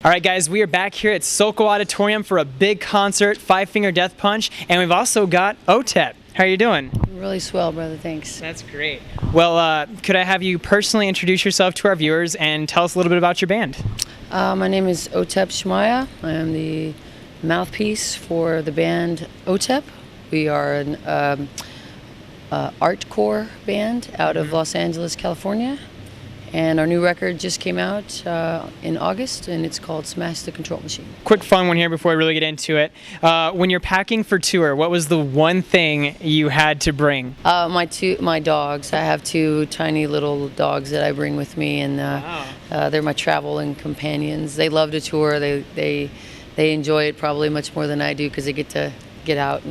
All right, guys, we are back here at Sokol Auditorium for a big concert, Five Finger Death Punch, and we've also got Otep. How are you doing? Really swell, brother. Thanks. That's great. Well, could I have you personally introduce yourself to our viewers and tell us a little bit about your band? My name is Otep Shamaya. I am the mouthpiece for the band Otep. We are an artcore band out of Los Angeles, California. And our new record just came out in August, and it's called Smash the Control Machine. Quick fun one here before we really get into it. When you're packing for tour, what was the one thing you had to bring? My dogs. I have two tiny little dogs that I bring with me, and they're my traveling companions. They love to tour. They enjoy it probably much more than I do because they get to get out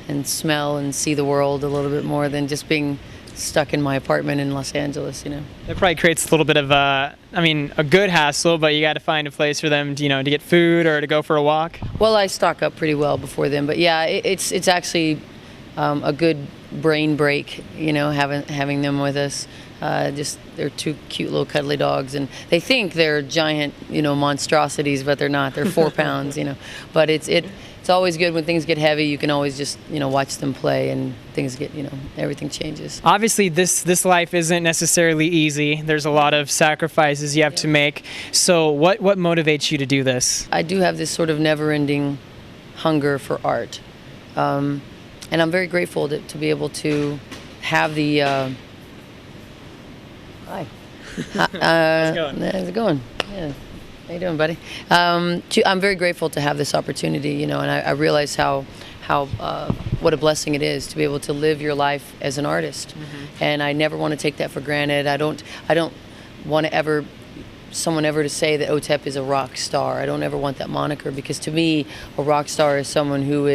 and smell and see the world a little bit more than just being stuck in my apartment in Los Angeles, you know. That probably creates a little bit of a good hassle, but you got to find a place for them, to get food or to go for a walk. Well, I stock up pretty well before then, but yeah, it's actually a good brain break, having them with us. They're two cute little cuddly dogs, and they think they're giant, monstrosities, but they're not. They're 4 pounds, But it's always good when things get heavy. You can always just, watch them play, and things get, everything changes. Obviously, this life isn't necessarily easy. There's a lot of sacrifices you have to make. So what motivates you to do this? I do have this sort of never-ending hunger for art. And I'm very grateful to be able to have the... Hi. How's it going? Yeah. How you doing, buddy? I'm very grateful to have this opportunity, and I realize how what a blessing it is to be able to live your life as an artist. And I never want to take that for granted. I don't want someone ever to say that Otep is a rock star. I don't ever want that moniker, because to me, a rock star is someone who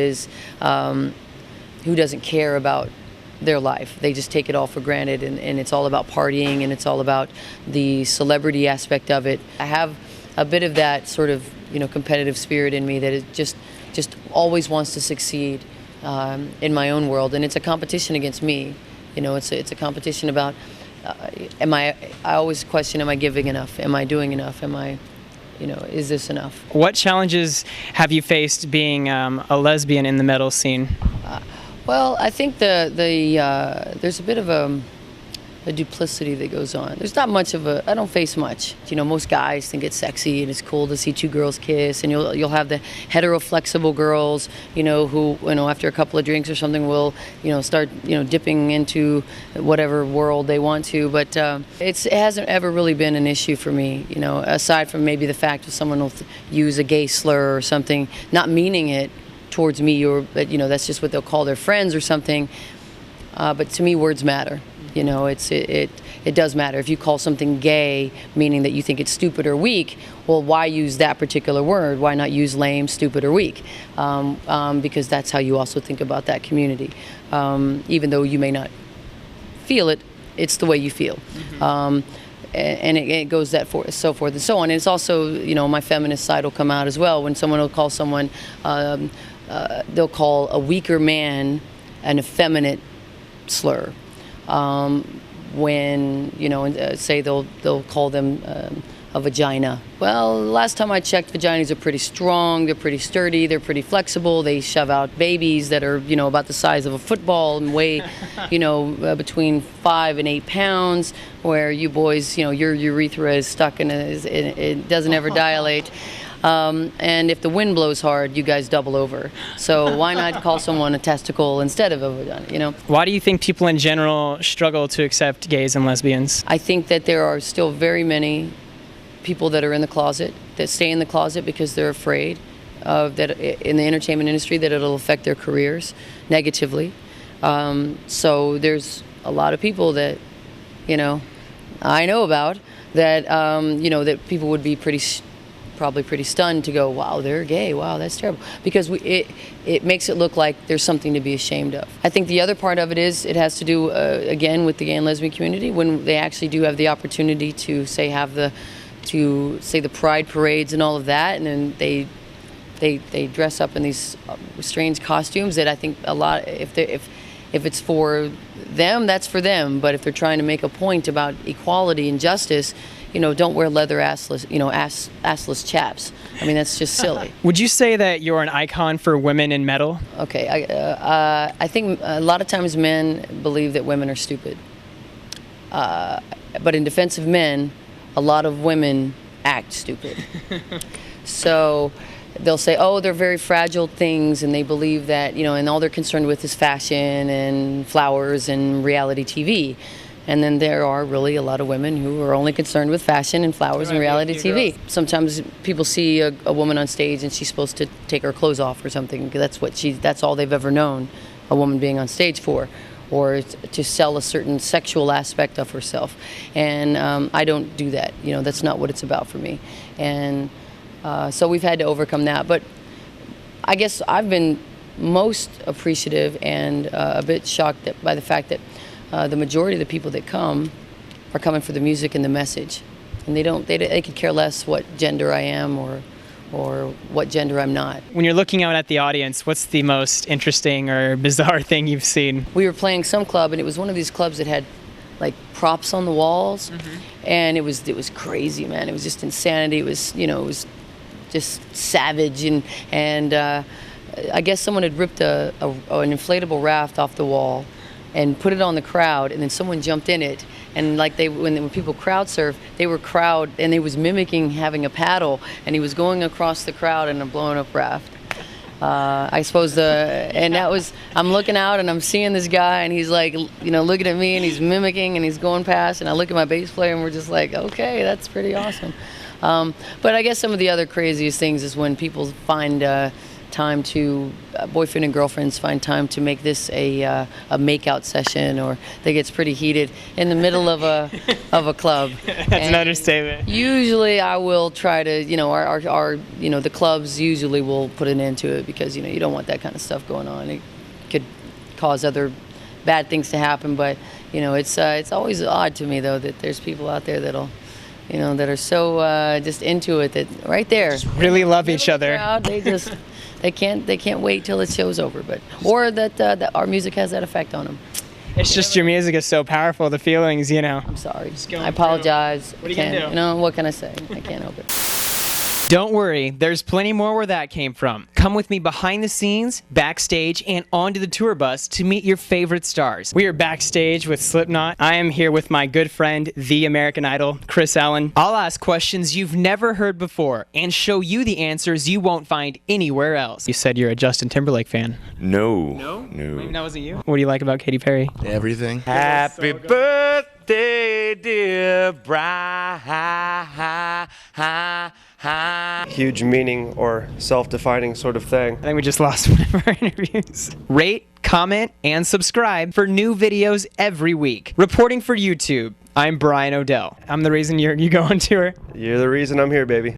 doesn't care about their life. They just take it all for granted, and it's all about partying, and it's all about the celebrity aspect of it. I have a bit of that sort of competitive spirit in me that is just always wants to succeed in my own world, and it's a competition against me. It's a competition about I always question, am I giving enough? Am I doing enough? Am I is this enough? What challenges have you faced being a lesbian in the metal scene? Well, I think there's a bit of a duplicity that goes on. There's not much of I don't face much. Most guys think it's sexy and it's cool to see two girls kiss, and you'll have the hetero-flexible girls, who, after a couple of drinks or something will, start, dipping into whatever world they want to. But it hasn't ever really been an issue for me, aside from maybe the fact that someone will use a gay slur or something, not meaning it towards me, but that's just what they'll call their friends or something. But to me, words matter. It does matter. If you call something gay, meaning that you think it's stupid or weak, well, why use that particular word? Why not use lame, stupid, or weak? Because that's how you also think about that community. Even though you may not feel it, it's the way you feel. And it goes so forth and so on. And it's also, my feminist side will come out as well. When someone will call someone, they'll call a weaker man an effeminate slur. When say they'll call them a vagina. Well, last time I checked, vaginas are pretty strong, they're pretty sturdy, they're pretty flexible. They shove out babies that are about the size of a football and weigh between 5 and 8 pounds, where you boys, your urethra is stuck and it doesn't ever dilate. And if the wind blows hard, you guys double over. So why not call someone a testicle instead of a vagina, Why do you think people in general struggle to accept gays and lesbians? I think that there are still very many people that are in the closet, that stay in the closet because they're afraid of that in the entertainment industry, that it'll affect their careers negatively. So there's a lot of people that, I know about that, that people would be probably pretty stunned to go, wow, they're gay, wow, that's terrible, because it makes it look like there's something to be ashamed of. I think the other part of it is it has to do again with the gay and lesbian community, when they actually do have the opportunity to say the pride parades and all of that, and then they dress up in these strange costumes that I think a lot, if it's for them, that's for them, but if they're trying to make a point about equality and justice, don't wear leather assless, assless chaps. I mean, that's just silly. Would you say that you're an icon for women in metal? Okay, I think a lot of times men believe that women are stupid. But in defense of men, a lot of women act stupid. So they'll say, oh, they're very fragile things, and they believe that, and all they're concerned with is fashion and flowers and reality TV. And then there are really a lot of women who are only concerned with fashion and flowers and reality TV. Sometimes people see a woman on stage and she's supposed to take her clothes off or something. That's all they've ever known a woman being on stage for, or to sell a certain sexual aspect of herself. And I don't do that. That's not what it's about for me. And so we've had to overcome that. But I guess I've been most appreciative and a bit shocked by the fact that the majority of the people that come are coming for the music and the message, and they could care less what gender I am or what gender I'm not. When you're looking out at the audience, what's the most interesting or bizarre thing you've seen? We were playing some club, and it was one of these clubs that had like props on the walls, and it was crazy, man. It was just insanity. It was just savage, and I guess someone had ripped an inflatable raft off the wall and put it on the crowd, and then someone jumped in it, and like when people crowd surf, they was mimicking having a paddle, and he was going across the crowd in a blown up raft. I suppose I'm looking out and I'm seeing this guy, and he's like, looking at me, and he's mimicking, and he's going past, and I look at my bass player, and we're just like, okay, that's pretty awesome. But I guess some of the other craziest things is when people find time to boyfriend and girlfriends find time to make this a makeout session, or that gets pretty heated in the middle of a club. That's an understatement. Usually I will try to, the clubs usually will put an end to it, because you don't want that kind of stuff going on. It could cause other bad things to happen. But it's always odd to me though that there's people out there that'll that are so just into it, that right there Just really love each other. Crowd, they can't wait till the show's over, or that our music has that effect on them. It's just your music is so powerful, the feelings, I'm sorry. I apologize. What are you gonna do? What can I say? I can't help it. Don't worry, there's plenty more where that came from. Come with me behind the scenes, backstage, and onto the tour bus to meet your favorite stars. We are backstage with Slipknot. I am here with my good friend, the American Idol, Chris Allen. I'll ask questions you've never heard before and show you the answers you won't find anywhere else. You said you're a Justin Timberlake fan. No. Maybe that wasn't you? What do you like about Katy Perry? Everything. Happy birthday, dear Brian. Huge meaning or self-defining sort of thing. I think we just lost one of our interviews. Rate, comment, and subscribe for new videos every week. Reporting for YouTube, I'm Brian O'Dell. I'm the reason you go on tour. You're the reason I'm here, baby.